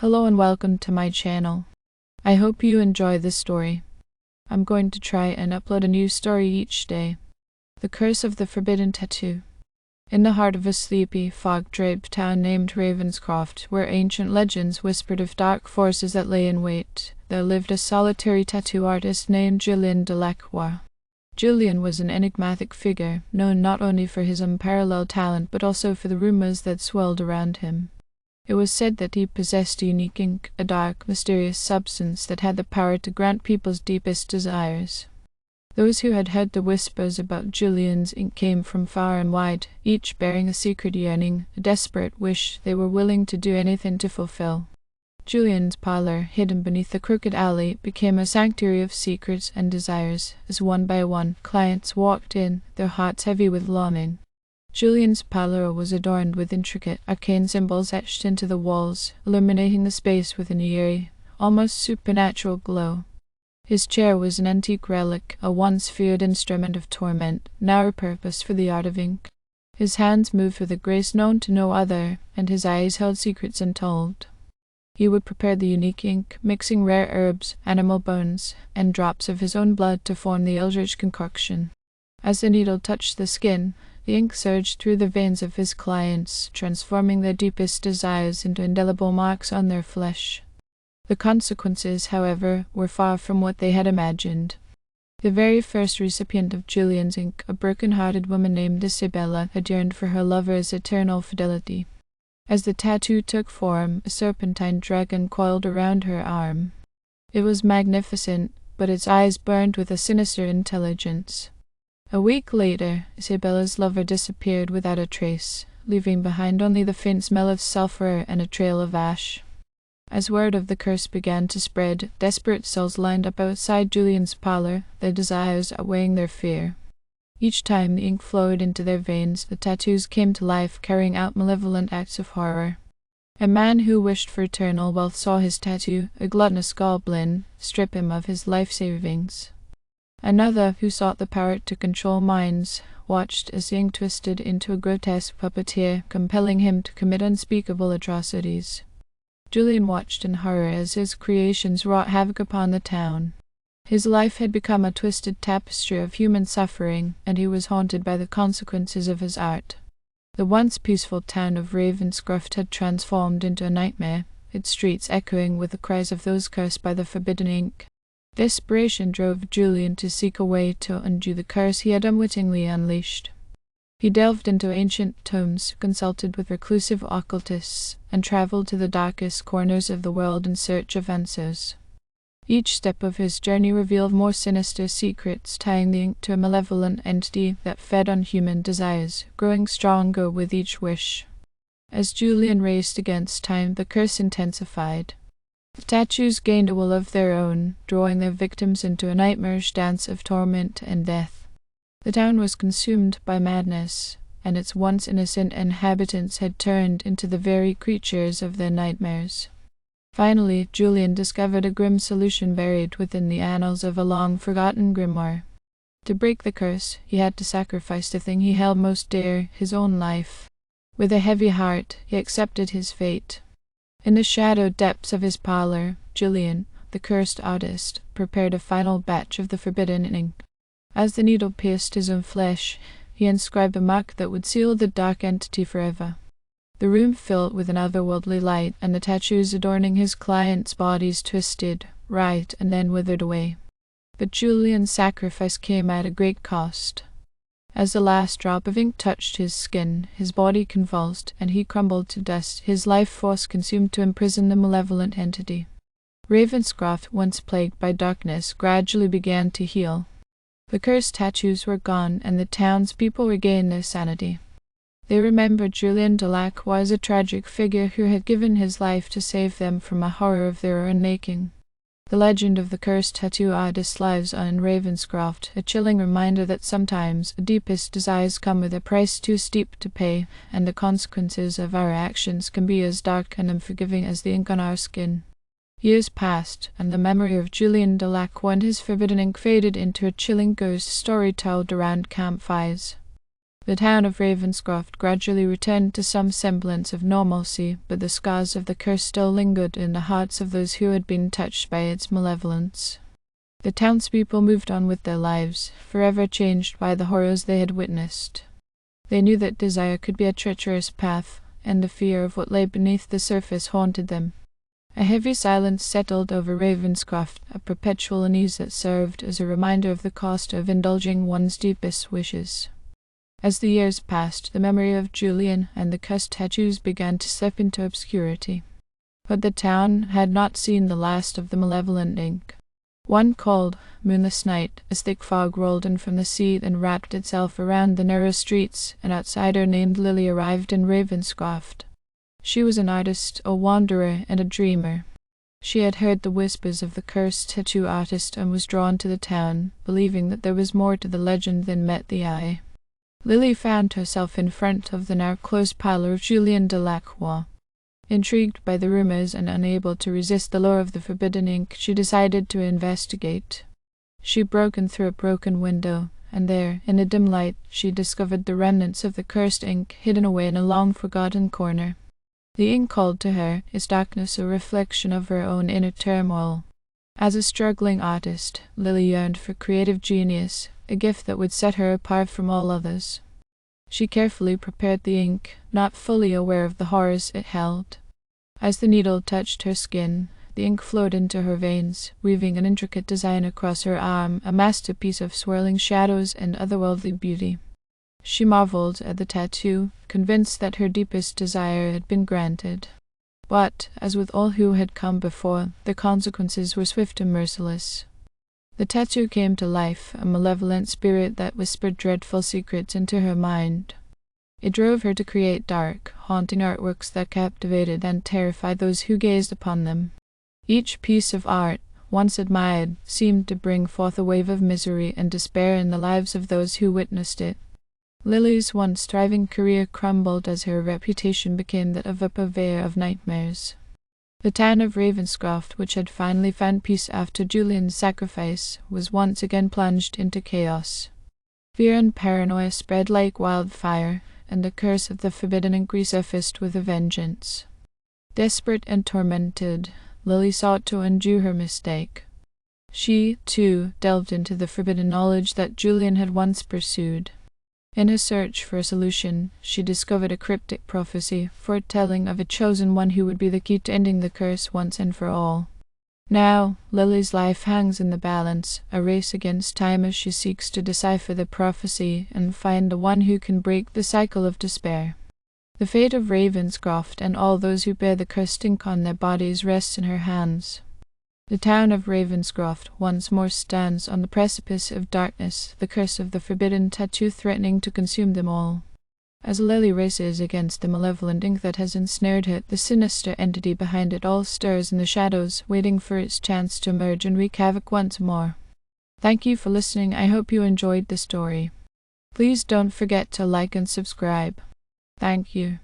Hello and welcome to my channel. I hope you enjoy this story. I'm going to try and upload a new story each day. The Curse of the Forbidden Tattoo. In the heart of a sleepy, fog-draped town named Ravenscroft, where ancient legends whispered of dark forces that lay in wait, there lived a solitary tattoo artist named Julien Delacroix. Julien was an enigmatic figure, known not only for his unparalleled talent but also for the rumors that swirled around him. It was said that he possessed a unique ink, a dark, mysterious substance that had the power to grant people's deepest desires. Those who had heard the whispers about Julien's ink came from far and wide, each bearing a secret yearning, a desperate wish they were willing to do anything to fulfill. Julien's parlor, hidden beneath a crooked alley, became a sanctuary of secrets and desires, as one by one clients walked in, their hearts heavy with longing. Julien's parlor was adorned with intricate, arcane symbols etched into the walls, illuminating the space with an eerie, almost supernatural glow. His chair was an antique relic, a once feared instrument of torment, now repurposed for the art of ink. His hands moved with a grace known to no other, and his eyes held secrets untold. He would prepare the unique ink, mixing rare herbs, animal bones, and drops of his own blood to form the eldritch concoction. As the needle touched the skin, the ink surged through the veins of his clients, transforming their deepest desires into indelible marks on their flesh. The consequences, however, were far from what they had imagined. The very first recipient of Julien's ink, a broken-hearted woman named Isabella, had yearned for her lover's eternal fidelity. As the tattoo took form, a serpentine dragon coiled around her arm. It was magnificent, but its eyes burned with a sinister intelligence. A week later, Isabella's lover disappeared without a trace, leaving behind only the faint smell of sulphur and a trail of ash. As word of the curse began to spread, desperate souls lined up outside Julien's parlor, their desires outweighing their fear. Each time the ink flowed into their veins, the tattoos came to life, carrying out malevolent acts of horror. A man who wished for eternal wealth saw his tattoo, a gluttonous goblin, strip him of his life savings. Another, who sought the power to control minds, watched as the ink twisted into a grotesque puppeteer, compelling him to commit unspeakable atrocities. Julien watched in horror as his creations wrought havoc upon the town. His life had become a twisted tapestry of human suffering, and he was haunted by the consequences of his art. The once peaceful town of Ravenscroft had transformed into a nightmare, its streets echoing with the cries of those cursed by the forbidden ink. Desperation drove Julien to seek a way to undo the curse he had unwittingly unleashed. He delved into ancient tomes, consulted with reclusive occultists, and traveled to the darkest corners of the world in search of answers. Each step of his journey revealed more sinister secrets, tying the ink to a malevolent entity that fed on human desires, growing stronger with each wish. As Julien raced against time, the curse intensified. The tattoos gained a will of their own, drawing their victims into a nightmarish dance of torment and death. The town was consumed by madness, and its once innocent inhabitants had turned into the very creatures of their nightmares. Finally, Julien discovered a grim solution buried within the annals of a long-forgotten grimoire. To break the curse, he had to sacrifice the thing he held most dear, his own life. With a heavy heart, he accepted his fate. In the shadowed depths of his parlor, Julien, the cursed artist, prepared a final batch of the forbidden ink. As the needle pierced his own flesh, he inscribed a mark that would seal the dark entity forever. The room filled with an otherworldly light, and the tattoos adorning his clients' bodies twisted, writhed, and then withered away. But Julien's sacrifice came at a great cost. As the last drop of ink touched his skin, his body convulsed, and he crumbled to dust, his life force consumed to imprison the malevolent entity. Ravenscroft, once plagued by darkness, gradually began to heal. The cursed tattoos were gone, and the townspeople regained their sanity. They remembered Julien Delacroix as a tragic figure who had given his life to save them from a horror of their own making. The legend of the cursed tattoo artist lives on in Ravenscroft, a chilling reminder that sometimes the deepest desires come with a price too steep to pay, and the consequences of our actions can be as dark and unforgiving as the ink on our skin. Years passed, and the memory of Julien Delacroix and his forbidden ink faded into a chilling ghost story told around campfires. The town of Ravenscroft gradually returned to some semblance of normalcy, but the scars of the curse still lingered in the hearts of those who had been touched by its malevolence. The townspeople moved on with their lives, forever changed by the horrors they had witnessed. They knew that desire could be a treacherous path, and the fear of what lay beneath the surface haunted them. A heavy silence settled over Ravenscroft, a perpetual unease that served as a reminder of the cost of indulging one's deepest wishes. As the years passed, the memory of Julian and the cursed tattoos began to slip into obscurity. But the town had not seen the last of the malevolent ink. One cold, moonless night, a thick fog rolled in from the sea and wrapped itself around the narrow streets. An outsider named Lily arrived in Ravenscroft. She was an artist, a wanderer, and a dreamer. She had heard the whispers of the cursed tattoo artist and was drawn to the town, believing that there was more to the legend than met the eye. Lily found herself in front of the now closed parlor of Julien Delacroix. Intrigued by the rumors and unable to resist the lure of the forbidden ink, she decided to investigate. She broke in through a broken window, and there, in a dim light, she discovered the remnants of the cursed ink hidden away in a long-forgotten corner. The ink called to her, its darkness a reflection of her own inner turmoil. As a struggling artist, Lily yearned for creative genius, a gift that would set her apart from all others. She carefully prepared the ink, not fully aware of the horrors it held. As the needle touched her skin, the ink flowed into her veins, weaving an intricate design across her arm, a masterpiece of swirling shadows and otherworldly beauty. She marveled at the tattoo, convinced that her deepest desire had been granted. But, as with all who had come before, the consequences were swift and merciless. The tattoo came to life, a malevolent spirit that whispered dreadful secrets into her mind. It drove her to create dark, haunting artworks that captivated and terrified those who gazed upon them. Each piece of art, once admired, seemed to bring forth a wave of misery and despair in the lives of those who witnessed it. Lily's once thriving career crumbled as her reputation became that of a purveyor of nightmares. The town of Ravenscroft, which had finally found peace after Julian's sacrifice, was once again plunged into chaos. Fear and paranoia spread like wildfire, and the curse of the forbidden ink resurfaced with a vengeance. Desperate and tormented, Lily sought to undo her mistake. She, too, delved into the forbidden knowledge that Julian had once pursued. In her search for a solution, she discovered a cryptic prophecy, foretelling of a chosen one who would be the key to ending the curse once and for all. Now, Lily's life hangs in the balance, a race against time as she seeks to decipher the prophecy and find the one who can break the cycle of despair. The fate of Ravenscroft and all those who bear the cursed ink on their bodies rests in her hands. The town of Ravenscroft once more stands on the precipice of darkness, the curse of the forbidden tattoo threatening to consume them all. As Lily races against the malevolent ink that has ensnared her, the sinister entity behind it all stirs in the shadows, waiting for its chance to emerge and wreak havoc once more. Thank you for listening. I hope you enjoyed the story. Please don't forget to like and subscribe. Thank you.